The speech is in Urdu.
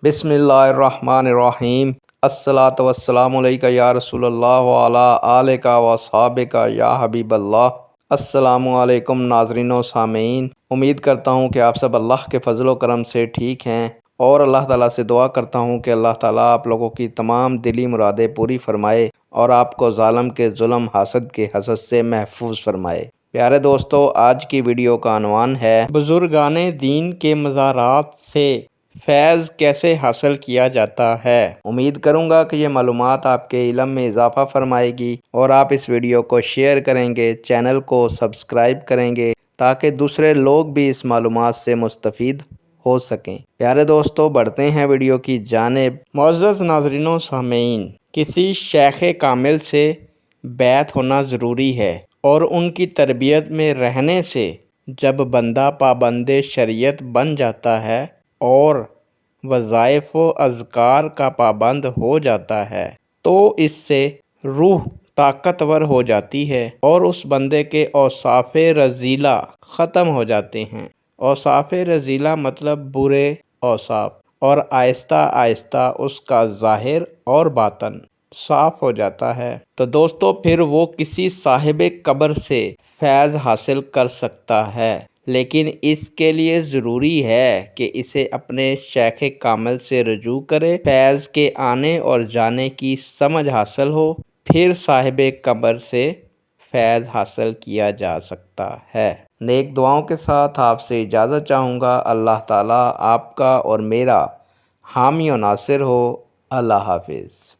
بسم اللہ الرحمن الرحیم۔ الصلاۃ والسلام علیکہ یا رسول اللہ وعلی آلکہ و صحابکہ یا حبیب اللہ۔ السلام علیکم ناظرین و سامعین، امید کرتا ہوں کہ آپ سب اللہ کے فضل و کرم سے ٹھیک ہیں، اور اللہ تعالیٰ سے دعا کرتا ہوں کہ اللہ تعالیٰ آپ لوگوں کی تمام دلی مرادیں پوری فرمائے اور آپ کو ظالم کے ظلم، حسد کے حسد سے محفوظ فرمائے۔ پیارے دوستو، آج کی ویڈیو کا عنوان ہے بزرگان دین کے مزارات سے فیض کیسے حاصل کیا جاتا ہے۔ امید کروں گا کہ یہ معلومات آپ کے علم میں اضافہ فرمائے گی، اور آپ اس ویڈیو کو شیئر کریں گے، چینل کو سبسکرائب کریں گے تاکہ دوسرے لوگ بھی اس معلومات سے مستفید ہو سکیں۔ پیارے دوستو، بڑھتے ہیں ویڈیو کی جانب۔ معزز ناظرین و سامعین، کسی شیخ کامل سے بیعت ہونا ضروری ہے، اور ان کی تربیت میں رہنے سے جب بندہ پابند شریعت بن جاتا ہے اور وظائف و اذکار کا پابند ہو جاتا ہے تو اس سے روح طاقتور ہو جاتی ہے، اور اس بندے کے اوصاف رذیلہ ختم ہو جاتے ہیں۔ اوصاف رذیلہ مطلب برے اوصاف، اور آہستہ آہستہ اس کا ظاہر اور باطن صاف ہو جاتا ہے۔ تو دوستو، پھر وہ کسی صاحب قبر سے فیض حاصل کر سکتا ہے، لیکن اس کے لیے ضروری ہے کہ اسے اپنے شیخ کامل سے رجوع کرے، فیض کے آنے اور جانے کی سمجھ حاصل ہو، پھر صاحب قبر سے فیض حاصل کیا جا سکتا ہے۔ نیک دعاؤں کے ساتھ آپ سے اجازت چاہوں گا۔ اللہ تعالیٰ آپ کا اور میرا حامی و ناصر ہو۔ اللہ حافظ۔